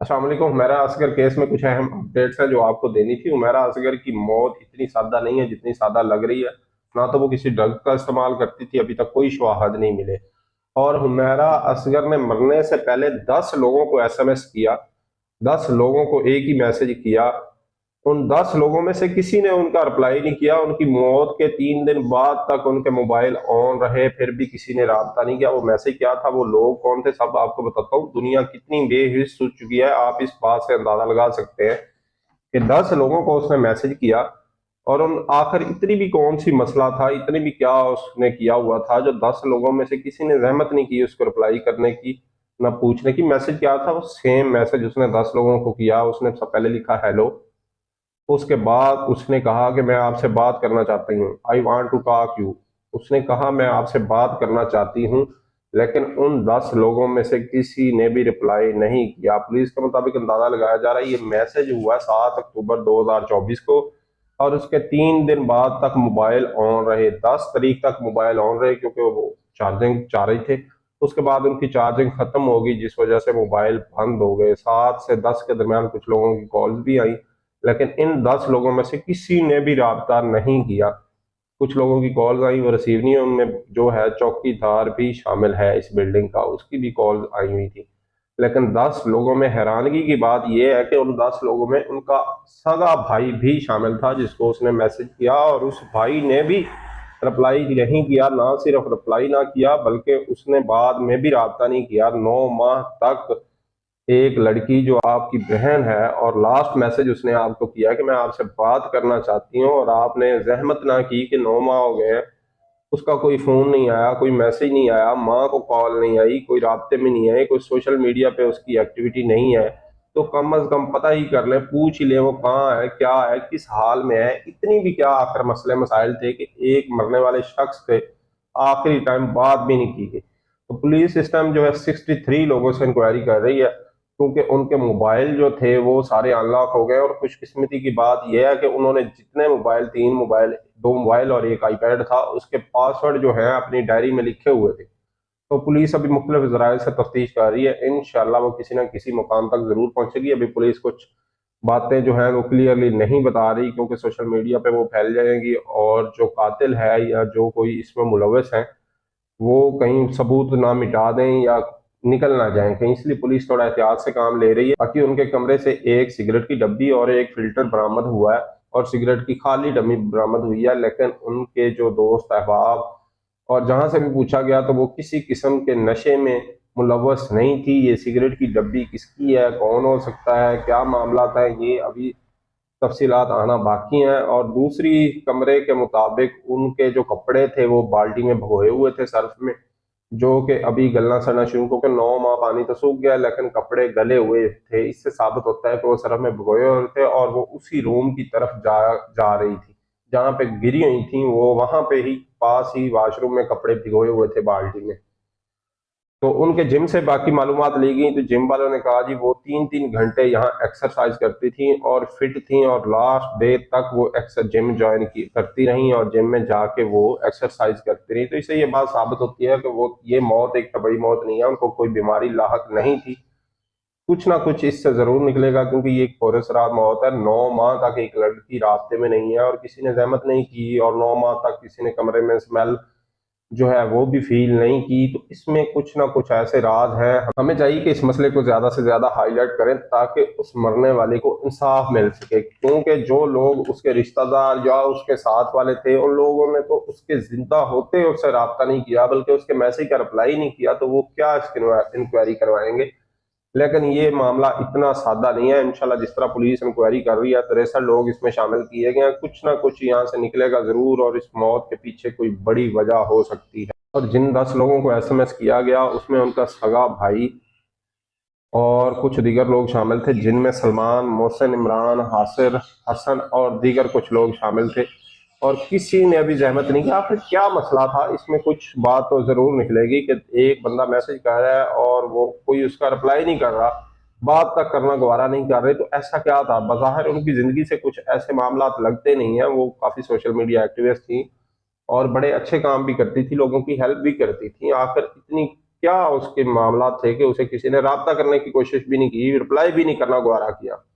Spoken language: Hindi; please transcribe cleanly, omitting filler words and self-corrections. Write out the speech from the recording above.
अस्सलाम वालेकुम। हुमैरा असगर केस में कुछ अहम अपडेट्स हैं जो आपको देनी थी। हुमैरा असगर की मौत इतनी सादा नहीं है जितनी सादा लग रही है। ना तो वो किसी ड्रग का इस्तेमाल करती थी, अभी तक कोई शवाहद नहीं मिले। और हुमैरा असगर ने मरने से पहले 10 लोगों को एसएमएस किया, 10 लोगों को एक ही मैसेज किया। उन 10 लोगों में से किसी ने उनका रिप्लाई नहीं किया। उनकी मौत के 3 दिन बाद तक उनके मोबाइल ऑन रहे, फिर भी किसी ने रब्ता नहीं किया। वो मैसेज क्या था, वो लोग कौन थे, सब आपको बताता हूँ। दुनिया कितनी बेहिस हो चुकी है, आप इस बात से अंदाजा लगा सकते हैं कि 10 लोगों को उसने मैसेज किया। और उन आखिर इतनी भी कौन सी मसला था, इतनी भी क्या उसने किया हुआ था जो 10 लोगों में से किसी ने जहमत नहीं की उसको रिप्लाई करने की, ना पूछने की। मैसेज क्या था, वो सेम मैसेज उसने 10 लोगों को किया। उसने सब पहले लिखा हेलो, उसके बाद उसने कहा कि मैं आपसे बात करना चाहती हूँ, I want to talk you. उसने कहा मैं आपसे बात करना चाहती हूँ, लेकिन उन 10 लोगों में से किसी ने भी रिप्लाई नहीं किया। पुलिस के मुताबिक अंदाजा लगाया जा रहा है ये मैसेज हुआ 7 अक्टूबर 2024 को, और उसके 3 दिन बाद तक मोबाइल ऑन रहे। 10 तारीख तक मोबाइल ऑन रहे क्योंकि वो चार्जिंग चाह रही थे। उसके बाद उनकी चार्जिंग खत्म हो गई, जिस वजह से मोबाइल बंद हो गए। 7 से 10 के दरमियान कुछ लोगों की कॉल्स भी आई, लेकिन इन 10 लोगों में से किसी ने भी रब्ता नहीं किया। कुछ लोगों की कॉल्स आई, वो रिसीव नहीं हुई। उनमें जो है चौकीदार भी शामिल है इस बिल्डिंग का, उसकी भी कॉल्स आई हुई थी। लेकिन 10 लोगों में हैरानगी की बात यह है कि उन 10 लोगों में उनका सगा भाई भी शामिल था, जिसको उसने मैसेज किया और उस भाई ने भी रिप्लाई नहीं किया। ना सिर्फ रिप्लाई ना किया, बल्कि उसने बाद में भी रब्ता नहीं किया 9 माह तक। एक लड़की जो आपकी बहन है, और लास्ट मैसेज उसने आपको किया कि मैं आपसे बात करना चाहती हूँ, और आपने जहमत ना की कि 9 माह हो गए हैं, उसका कोई फोन नहीं आया, कोई मैसेज नहीं आया, माँ को कॉल नहीं आई, कोई राब्ते में नहीं आई, कोई सोशल मीडिया पे उसकी एक्टिविटी नहीं है। तो कम अज कम पता ही कर ले, पूछ ही ले वो कहाँ है, क्या है, किस हाल में है। इतनी भी क्या आखिर मसले मसाइल थे कि एक मरने वाले शख्स थे, आखिरी टाइम बात भी नहीं की गई। तो पुलिस इस टाइम जो है 63 लोगों से इंक्वायरी कर रही है, क्योंकि उनके मोबाइल जो थे वो सारे अनलॉक हो गए। और खुशकिस्मती की बात यह है कि उन्होंने जितने मोबाइल, 3 मोबाइल, 2 मोबाइल और एक आईपैड था, उसके पासवर्ड जो है अपनी डायरी में लिखे हुए थे। तो पुलिस अभी मुख्तलिफ जराये से तफ्तीश कर रही है, इंशाल्लाह वो किसी न किसी मुकाम तक जरूर पहुंचेगी। अभी पुलिस कुछ बातें जो है वो क्लियरली नहीं बता रही, क्योंकि सोशल मीडिया पे वो फैल जाएंगी, और जो कातिल है या जो कोई इसमें मुलविस है वो कहीं सबूत ना मिटा दें या निकल ना जाएं कहीं, इसलिए पुलिस थोड़ा एहतियात से काम ले रही है। बाकी उनके कमरे से एक सिगरेट की डब्बी और एक फिल्टर बरामद हुआ है, और सिगरेट की खाली डब्बी बरामद हुई है। लेकिन उनके जो दोस्त अहबाब और जहां से भी पूछा गया तो वो किसी किस्म के नशे में मुलवस नहीं थी। ये सिगरेट की डब्बी किसकी है, कौन हो सकता है, क्या मामला था, ये अभी तफसीलात आना बाकी हैं। और दूसरी कमरे के मुताबिक उनके जो कपड़े थे वो बाल्टी में भिगोए हुए थे सर्फ में, जो कि अभी गलना सड़ना शुरू, क्योंकि 9 माह पानी तो सूख गया लेकिन कपड़े गले हुए थे। इससे साबित होता है कि वो सर्फ में भिगोए हुए थे, और वो उसी रूम की तरफ जा रही थी जहां पे गिरी हुई थी। वो वहां पे ही पास ही वॉशरूम में कपड़े भिगोए हुए थे बाल्टी में। तो उनके जिम से बाकी मालूमात ली गई, तो जिम वालों ने कहा जी वो 3-3 घंटे यहाँ एक्सरसाइज करती थी और फिट थी, और लास्ट डे तक वो जिम ज्वाइन की करती रही और जिम में जाके वो एक्सरसाइज करती रही। तो इससे ये बात साबित होती है कि वो ये मौत एक तबई मौत नहीं है, उनको कोई बीमारी लाहक नहीं थी। कुछ ना कुछ इससे जरूर निकलेगा, क्योंकि ये एक फोरसरार मौत है। 9 माह तक एक लड़की रास्ते में नहीं है और किसी ने जहमत नहीं की, और 9 माह तक किसी ने कमरे में स्मेल जो है वो भी फील नहीं की। तो इसमें कुछ ना कुछ ऐसे राज हैं। हमें चाहिए कि इस मसले को ज्यादा से ज्यादा हाईलाइट करें, ताकि उस मरने वाले को इंसाफ मिल सके, क्योंकि जो लोग उसके रिश्तेदार या उसके साथ वाले थे, उन लोगों ने तो उसके जिंदा होते उससे रब्ता नहीं किया, बल्कि उसके मैसेज का रिप्लाई नहीं किया। तो वो क्या इसकी इंक्वायरी करवाएंगे। लेकिन ये मामला इतना सादा नहीं है। इंशाल्लाह जिस तरह पुलिस इंक्वायरी कर रही है, 63 लोग इसमें शामिल किए गए हैं, कुछ ना कुछ यहाँ से निकलेगा जरूर, और इस मौत के पीछे कोई बड़ी वजह हो सकती है। और जिन 10 लोगों को एसएमएस किया गया उसमें उनका सगा भाई और कुछ दीगर लोग शामिल थे, जिनमें सलमान, मोहसिन, इमरान, हासिर, हसन और दीगर कुछ लोग शामिल थे। और किसी ने अभी जहमत नहीं किया आखिर क्या मसला था। इसमें कुछ बात तो जरूर निकलेगी कि एक बंदा मैसेज कर रहा है और वो कोई उसका रिप्लाई नहीं कर रहा, बात तक करना गवारा नहीं कर रहे। तो ऐसा क्या था, बज़ाहिर उनकी जिंदगी से कुछ ऐसे मामला लगते नहीं है। वो काफी सोशल मीडिया एक्टिविस्ट थी और बड़े अच्छे काम भी करती थी, लोगों की हेल्प भी करती थी। आखिर इतनी क्या उसके मामला थे कि उसे किसी ने राब्ता करने की कोशिश भी नहीं की, रिप्लाई भी नहीं करना गवारा किया।